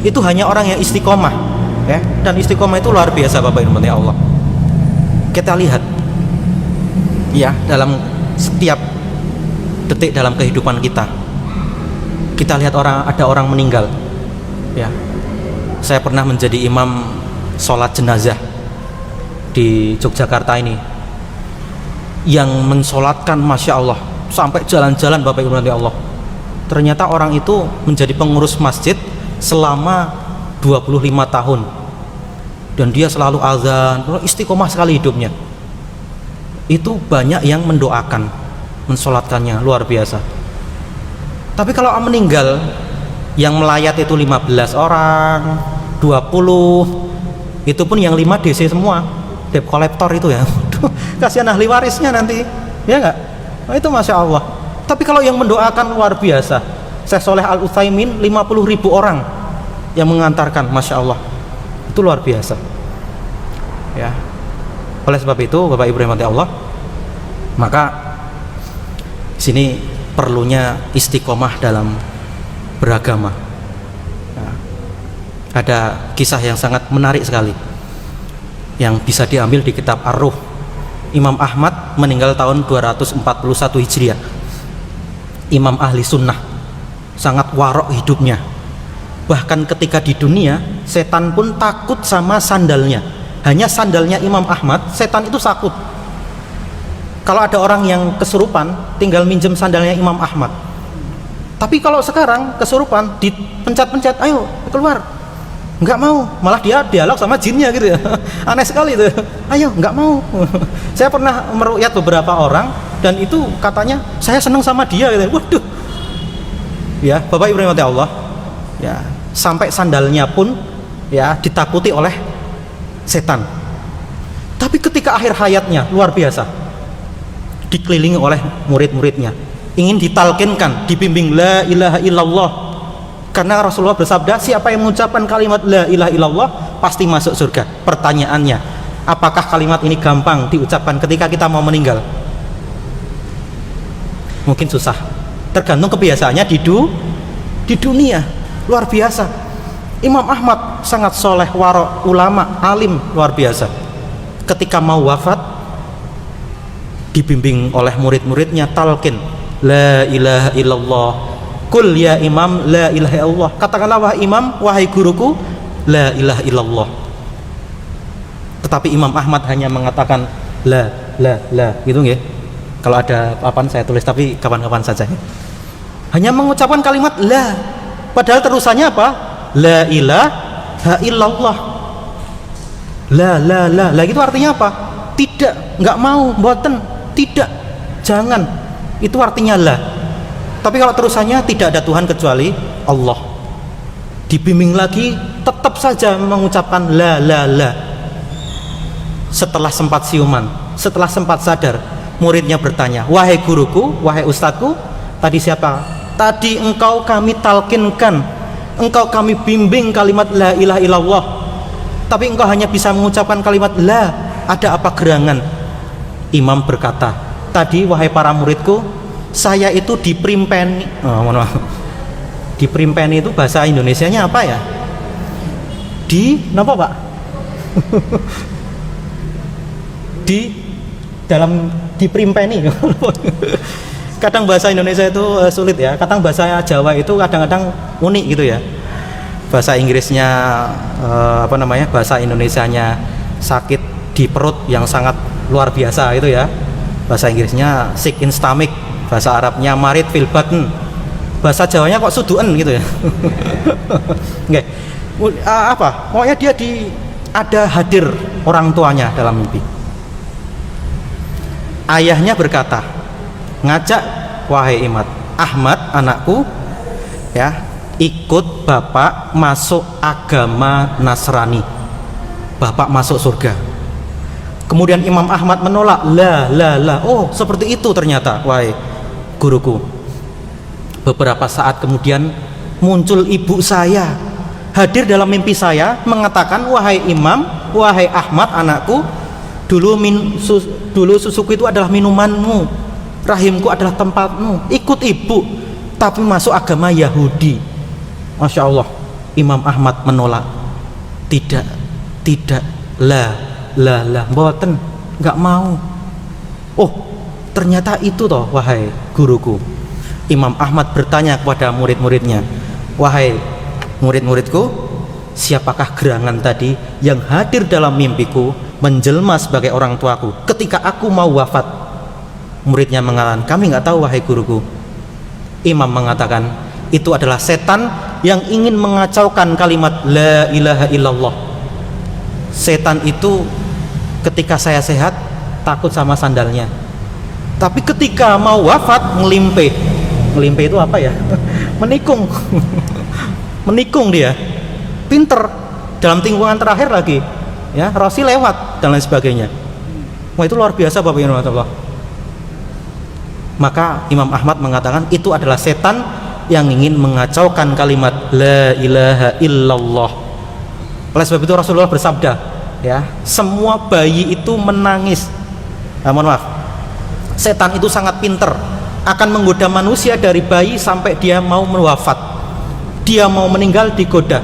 Itu hanya orang yang istiqomah, ya. Dan istiqomah itu luar biasa, Bapak Ibu Allah. Kita lihat, ya, dalam setiap detik dalam kehidupan kita lihat ada orang meninggal, ya. Saya pernah menjadi imam sholat jenazah di Yogyakarta ini, yang mensolatkan Masya Allah sampai jalan-jalan, Bapak Ibu Allah. Ternyata orang itu menjadi pengurus masjid selama 25 tahun, dan dia selalu azan, istiqomah sekali hidupnya. Itu banyak yang mendoakan, mensolatkannya, luar biasa. Tapi kalau meninggal, yang melayat itu 15 orang, 20, itu pun yang 5 DC semua, debt collector itu ya. Kasihan ahli warisnya nanti, ya enggak? Nah, itu Masya Allah. Tapi kalau yang mendoakan luar biasa, Syekh Shalih Al Utsaimin, 50.000 orang yang mengantarkan, Masya Allah, itu luar biasa, ya. Oleh sebab itu, Bapak Ibu rahmati Allah, maka sini perlunya istiqomah dalam beragama. Nah, ada kisah yang sangat menarik sekali yang bisa diambil di kitab Ar-Ruh. Imam Ahmad meninggal tahun 241 Hijriah. Imam ahli sunnah, sangat warok hidupnya. Bahkan ketika di dunia, setan pun takut sama sandalnya. Hanya sandalnya Imam Ahmad, setan itu takut. Kalau ada orang yang kesurupan, tinggal minjem sandalnya Imam Ahmad. Tapi kalau sekarang kesurupan, dipencet-pencet, ayo keluar, nggak mau, malah dia dialog sama jinnya gitu ya. Aneh sekali itu. Ayo, nggak mau. Saya pernah meruqyat beberapa orang, dan itu katanya saya senang sama dia gitu. Waduh, ya Bapak Ibu rahmati Allah, ya, sampai sandalnya pun ya ditakuti oleh setan. Tapi ketika akhir hayatnya luar biasa, dikelilingi oleh murid-muridnya, ingin ditalkinkan, dibimbing la ilaha illallah, karena Rasulullah bersabda, siapa yang mengucapkan kalimat la ilaha illallah pasti masuk surga. Pertanyaannya, apakah kalimat ini gampang diucapkan ketika kita mau meninggal? Mungkin susah, tergantung kebiasaannya di dunia. Luar biasa. Imam Ahmad sangat soleh, warok, ulama, alim, luar biasa. Ketika mau wafat, dibimbing oleh murid-muridnya, talqin la ilaha illallah, kul ya imam la ilaha illallah, katakanlah wahai imam, wahai guruku, la ilaha illallah. Tetapi Imam Ahmad hanya mengatakan la gitu nggih. Kalau ada papan saya tulis, tapi kapan-kapan saja. Hanya mengucapkan kalimat la, padahal terusannya apa? La ilaha illallah. La itu artinya apa? Tidak, enggak mau, mboten, tidak, jangan. Itu artinya la. Tapi kalau terusannya tidak ada Tuhan kecuali Allah. Dibimbing lagi, tetap saja mengucapkan la. Setelah sempat siuman, setelah sempat sadar, muridnya bertanya, wahai guruku, wahai ustadku, tadi siapa? Tadi engkau kami talkinkan, engkau kami bimbing kalimat la ilaha illallah. tapi engkau hanya bisa mengucapkan kalimat la, ada apa gerangan? Imam berkata, tadi wahai para muridku, saya itu diprimpeni. Mohon maaf. Diprimpeni itu bahasa Indonesianya apa ya? Kenapa Pak? Dalam diprimpeni. Kadang bahasa Indonesia itu sulit ya, kadang bahasa Jawa itu kadang-kadang unik gitu ya. Bahasa Inggrisnya bahasa Indonesianya sakit di perut yang sangat luar biasa itu ya. Bahasa Inggrisnya sick in stomach, bahasa Arabnya marid fil batn, bahasa Jawanya kok suduen gitu ya. Nggih. Pokoknya dia ada hadir orang tuanya dalam mimpi. Ayahnya berkata, ngajak, wahai Ahmad anakku, ya, ikut bapak masuk agama Nasrani, bapak masuk surga. Kemudian Imam Ahmad menolak, la, oh seperti itu ternyata, wahai guruku. Beberapa saat kemudian muncul ibu saya, hadir dalam mimpi saya, mengatakan, wahai Imam, wahai Ahmad anakku, dulu susuku itu adalah minumanmu, rahimku adalah tempatmu, ikut ibu, tapi masuk agama Yahudi. Masya Allah. Imam Ahmad menolak, tidak, la, mboten, nggak mau. Oh, ternyata itu toh, wahai guruku. Imam Ahmad bertanya kepada murid-muridnya, wahai murid-muridku, siapakah gerangan tadi yang hadir dalam mimpiku menjelma sebagai orang tuaku ketika aku mau wafat? Muridnya mengatakan, kami nggak tahu wahai guruku. Imam mengatakan, itu adalah setan yang ingin mengacaukan kalimat la ilaha illallah. Setan itu ketika saya sehat takut sama sandalnya, tapi ketika mau wafat ngelimpe itu apa ya? Menikung. Menikung dia, pinter dalam tikungan terakhir lagi, ya, Rosi lewat dan lain sebagainya. Wah, itu luar biasa Bapak Ibu Allah. Maka Imam Ahmad mengatakan itu adalah setan yang ingin mengacaukan kalimat la ilaha illallah. Oleh sebab itu Rasulullah bersabda, ya, semua bayi itu menangis. Mohon maaf, setan itu sangat pinter, akan menggoda manusia dari bayi sampai dia mau wafat, dia mau meninggal digoda.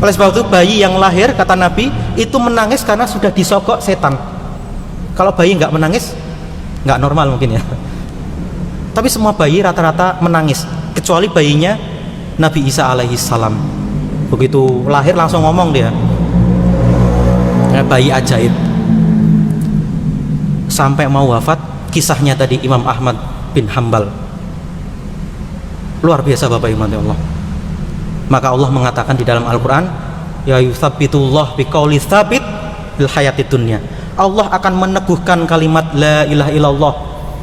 Oleh sebab itu bayi yang lahir, kata Nabi, itu menangis karena sudah disogok setan. Kalau bayi nggak menangis, nggak normal mungkin ya. Tapi semua bayi rata-rata menangis, kecuali bayinya Nabi Isa alaihissalam. Begitu lahir langsung ngomong dia, ya, bayi ajaib. Sampai mau wafat, kisahnya tadi Imam Ahmad bin Hambal. Luar biasa Bapak Ibu Allah. Maka Allah mengatakan di dalam Al-Quran, ya yutsabbitullah biqauli tsabit fil hayatid dunya. Allah akan meneguhkan kalimat la ilaha illallah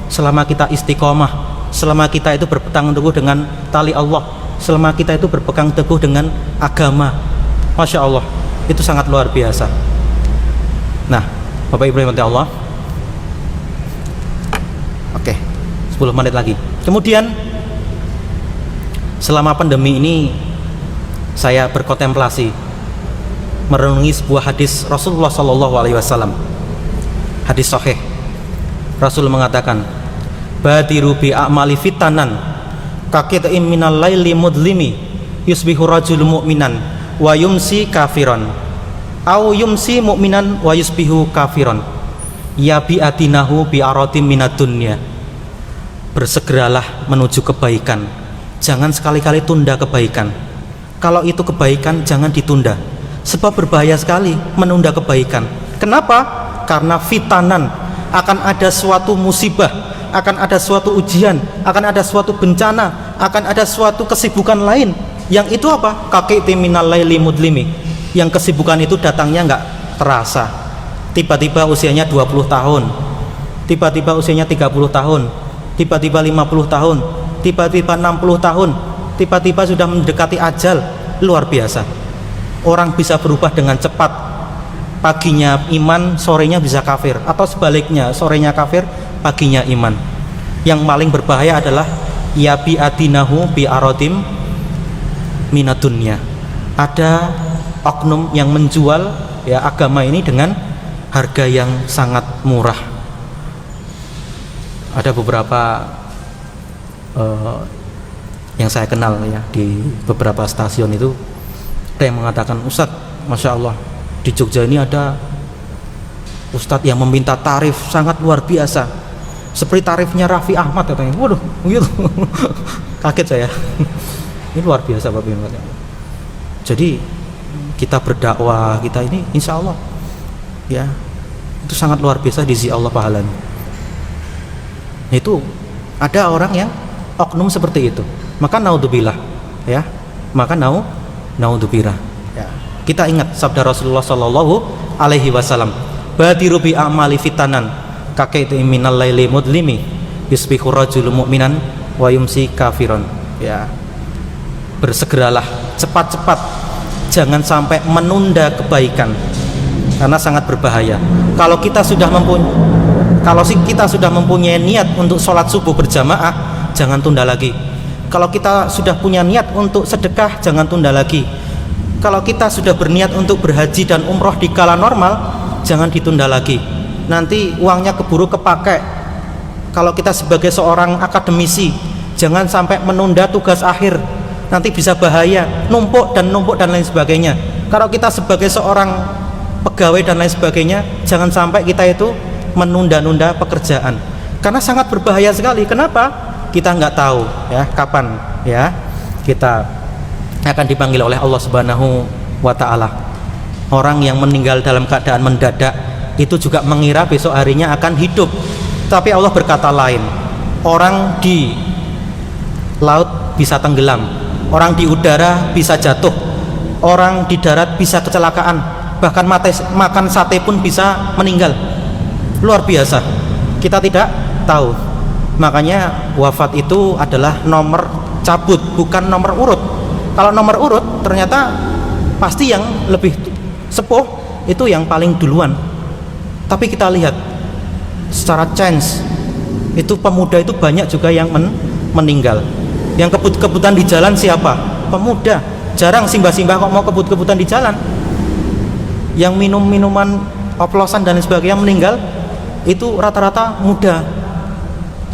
selama kita istiqomah, selama kita itu berpegang teguh dengan tali Allah, selama kita itu berpegang teguh dengan agama. Masya Allah, itu sangat luar biasa. Nah, Bapak Ibu yang Allah, oke, 10 menit lagi. Kemudian selama pandemi ini saya berkontemplasi, merenungi sebuah hadis Rasulullah SAW. Hadis sahih. Rasul mengatakan, badiru bi a'mali fitanan kakita'im minal laili mudlimi yusbihu rajul mu'minan wa yumsi kafiran au yumsi mu'minan wa yusbihu kafiran ya bi'atinahu bi'aratim minad dunya. Bersegeralah menuju kebaikan, jangan sekali-kali tunda kebaikan. Kalau itu kebaikan jangan ditunda, sebab berbahaya sekali menunda kebaikan. Kenapa? Karena fitanan, akan ada suatu musibah, akan ada suatu ujian, akan ada suatu bencana, akan ada suatu kesibukan lain. Yang itu apa? Kakiti minal laili mudlimi. Yang kesibukan itu datangnya nggak terasa. Tiba-tiba usianya 20 tahun, tiba-tiba usianya 30 tahun, tiba-tiba 50 tahun, tiba-tiba 60 tahun, tiba-tiba sudah mendekati ajal. Luar biasa. Orang bisa berubah dengan cepat. Paginya iman, sorenya bisa kafir, atau sebaliknya, sorenya kafir, paginya iman. Yang paling berbahaya adalah ya bi adinahu bi arodim minadunya. Ada oknum yang menjual ya agama ini dengan harga yang sangat murah. Ada beberapa yang saya kenal ya di beberapa stasiun itu ada yang mengatakan, Ustadz, Masya Allah, di Jogja ini ada Ustadz yang meminta tarif sangat luar biasa, seperti tarifnya Raffi Ahmad katanya. Waduh, gitu. Kaget saya. Ini luar biasa Bapak Ibu. Jadi kita berdakwah, kita ini insya Allah ya itu sangat luar biasa di sisi Allah pahalanya. Itu ada orang yang oknum seperti itu, maka naudzubillah ya, maka naudzubillah ya. Kita ingat sabda Rasulullah Shallallahu Alaihi Wasallam, badiru bi amali fitanan kakek itu minal laili mudlimi yusbihu rajulu mu'minan wa yumsi kafiron ya. Bersegeralah cepat-cepat, jangan sampai menunda kebaikan karena sangat berbahaya. Kalau kita sudah mempunyai niat untuk sholat subuh berjamaah, jangan tunda lagi. Kalau kita sudah punya niat untuk sedekah, jangan tunda lagi. Kalau kita sudah berniat untuk berhaji dan umroh di kala normal, jangan ditunda lagi. Nanti uangnya keburu kepakai. Kalau kita sebagai seorang akademisi, jangan sampai menunda tugas akhir, nanti bisa bahaya, numpuk dan lain sebagainya. Kalau kita sebagai seorang pegawai dan lain sebagainya, jangan sampai kita itu menunda-nunda pekerjaan, karena sangat berbahaya sekali. Kenapa? Kita nggak tahu ya kapan ya kita akan dipanggil oleh Allah Subhanahu wa Ta'ala. Orang yang meninggal dalam keadaan mendadak itu juga mengira besok harinya akan hidup, tapi Allah berkata lain. Orang di laut bisa tenggelam, orang di udara bisa jatuh, orang di darat bisa kecelakaan, bahkan makan sate pun bisa meninggal. Luar biasa, kita tidak tahu. Makanya wafat itu adalah nomor cabut, bukan nomor urut. Kalau nomor urut ternyata pasti yang lebih sepuh itu yang paling duluan. Tapi kita lihat secara chance itu pemuda itu banyak juga yang meninggal. Yang kebut-kebutan di jalan siapa? Pemuda. Jarang simbah-simbah kok mau kebut-kebutan di jalan. Yang minum minuman oplosan dan sebagainya meninggal itu rata-rata muda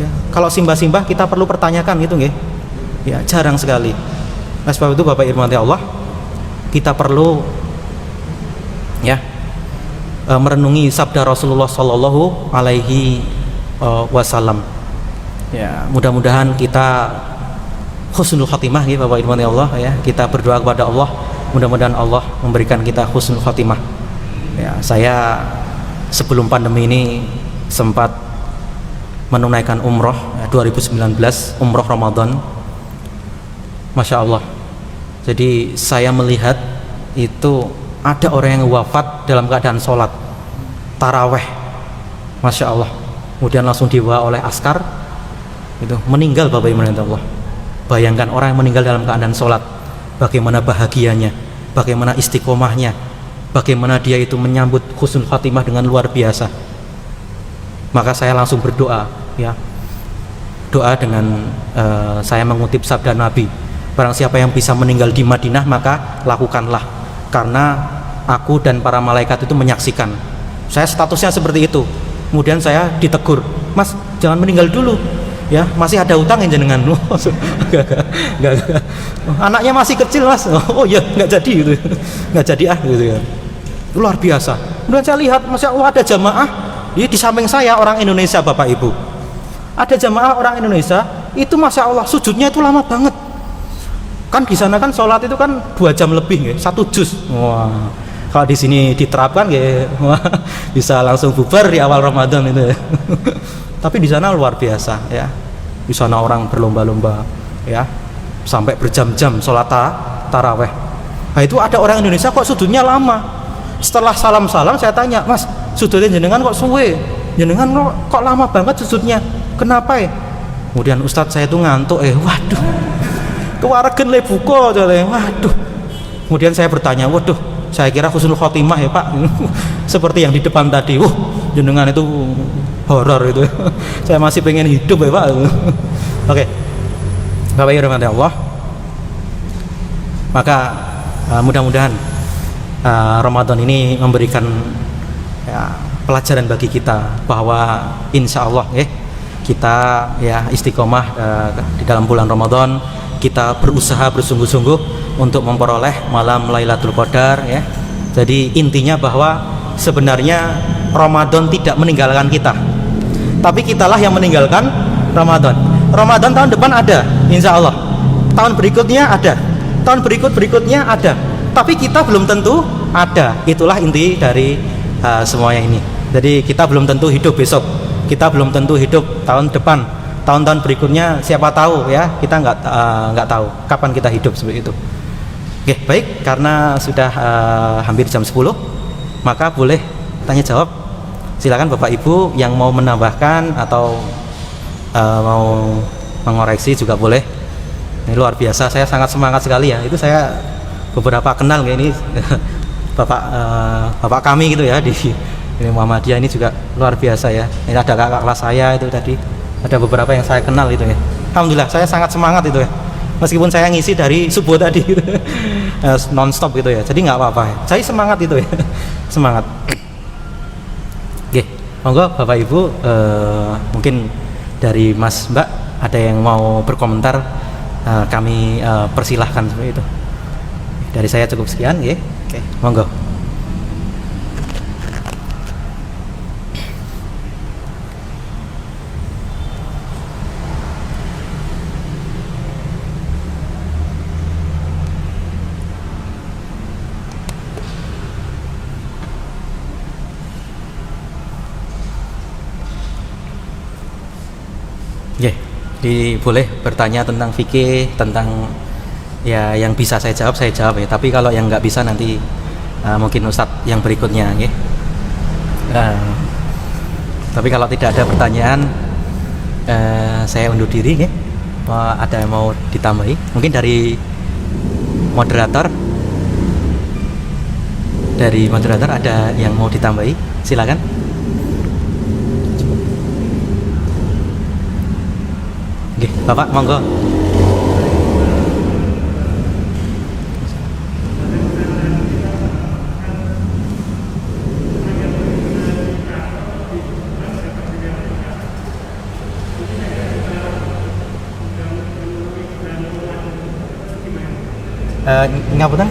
ya. Kalau simbah-simbah kita perlu pertanyakan gitu nggih ya, jarang sekali. Nah, sebab itu Bapak Irmati Allah, kita perlu ya merenungi sabda Rasulullah Shallallahu Alaihi Wasallam ya. Mudah-mudahan kita husnul khatimah ya Bapak Irmati Allah ya. Kita berdoa kepada Allah, mudah-mudahan Allah memberikan kita husnul khatimah ya. Saya sebelum pandemi ini sempat menunaikan umroh ya, 2019 umroh Ramadan, Masya Allah. Jadi saya melihat itu ada orang yang wafat dalam keadaan sholat taraweh, Masya Allah. Kemudian langsung dibawa oleh askar itu meninggal Bapak Ibu Allah. Bayangkan orang yang meninggal dalam keadaan sholat, bagaimana bahagianya, bagaimana istiqomahnya, bagaimana dia itu menyambut husnul khatimah dengan luar biasa. Maka saya langsung berdoa ya, doa dengan saya mengutip sabda Nabi, barang siapa yang bisa meninggal di Madinah maka lakukanlah, karena aku dan para malaikat itu menyaksikan. Saya statusnya seperti itu. Kemudian saya ditegur, Mas jangan meninggal dulu ya, masih ada utang yang jenengan. Enggak. Anaknya masih kecil Mas. Oh ya nggak jadi gitu, nggak jadi gitu ya. Luar biasa. Kemudian saya lihat, Masya Allah, ada jamaah di samping saya orang Indonesia Bapak Ibu. Ada jamaah orang Indonesia itu Masya Allah sujudnya itu lama banget. Kan di sana kan sholat itu kan 2 jam lebih, 1 juz. Wah, kalau di sini diterapkan bisa langsung bubar di awal Ramadan itu. Tapi di sana luar biasa ya. Di sana orang berlomba-lomba ya, sampai berjam-jam sholat taraweh. Nah itu ada orang Indonesia kok sujudnya lama. Setelah salam-salam saya tanya, Mas sujudnya jenengan kok suwe, jenengan kok lama banget sujudnya, kenapa ya? Kemudian Ustadz saya itu ngantuk waduh, kewaregen le buka, waduh. Kemudian saya bertanya, waduh, saya kira husnul khotimah ya Pak. Seperti yang di depan tadi, jenengan itu horor itu. Saya masih pengen hidup ya Pak. Oke, Bapak Ibu Allah, maka mudah-mudahan Ramadan ini memberikan ya, pelajaran bagi kita bahwa insya Allah kita ya istiqomah di dalam bulan Ramadan, kita berusaha bersungguh-sungguh untuk memperoleh malam Lailatul Qadar ya. Jadi intinya bahwa sebenarnya Ramadan tidak meninggalkan kita, tapi kitalah yang meninggalkan Ramadan. Ramadan tahun depan ada, insya Allah. Tahun berikutnya ada, tahun berikutnya ada, tapi kita belum tentu ada. Itulah inti dari semuanya ini. Jadi kita belum tentu hidup besok, kita belum tentu hidup tahun depan, tahun-tahun berikutnya siapa tahu ya, kita nggak tahu kapan kita hidup seperti itu. Oke, baik, karena sudah hampir jam 10, maka boleh tanya jawab. Silakan Bapak Ibu yang mau menambahkan atau mau mengoreksi juga boleh. Ini luar biasa, saya sangat semangat sekali ya. Itu saya beberapa kenal kayak ini bapak kami gitu ya di Muhammadiyah ini juga luar biasa ya. Ini ada kakak kelas saya itu tadi, ada beberapa yang saya kenal itu ya. Alhamdulillah saya sangat semangat itu ya. Meskipun saya ngisi dari subuh tadi gitu. Non-stop gitu ya. Jadi nggak apa-apa ya. Saya semangat itu ya. Semangat. Oke, monggo Bapak Ibu, mungkin dari Mas Mbak ada yang mau berkomentar, kami persilahkan seperti itu. Dari saya cukup sekian ya. Oke, monggo. Jadi boleh bertanya tentang fikih, tentang ya yang bisa saya jawab ya. Tapi kalau yang nggak bisa nanti mungkin Ustadz yang berikutnya ya. Tapi kalau tidak ada pertanyaan, saya undur diri ya. Ada yang mau ditambahi? Mungkin dari moderator ada yang mau ditambahi? Silakan. Oke, Bapak monggo. Ngapunten?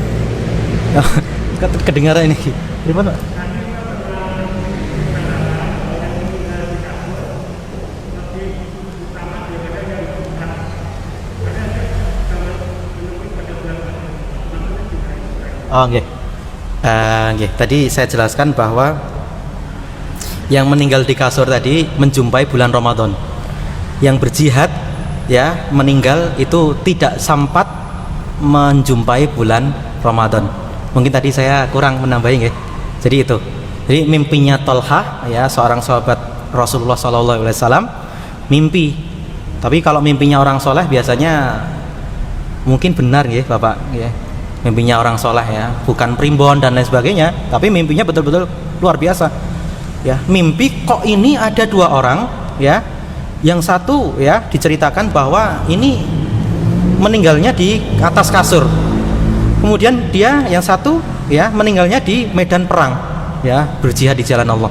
Kedengaran ini. Pripun, Pak? Oh, nggih. Nggih, tadi saya jelaskan bahwa yang meninggal di kasur tadi menjumpai bulan Ramadan. Yang berjihad ya meninggal itu tidak sempat menjumpai bulan Ramadan. Mungkin tadi saya kurang menambahi nggih. Jadi itu. Jadi mimpinya Tolha ya, seorang sahabat Rasulullah SAW mimpi. Tapi kalau mimpinya orang soleh biasanya mungkin benar nggih, Bapak ya. Mimpinya orang soleh ya, bukan primbon dan lain sebagainya, tapi mimpinya betul-betul luar biasa ya. Mimpi kok ini ada dua orang ya, yang satu ya diceritakan bahwa ini meninggalnya di atas kasur, kemudian dia yang satu ya meninggalnya di medan perang ya, berjihad di jalan Allah.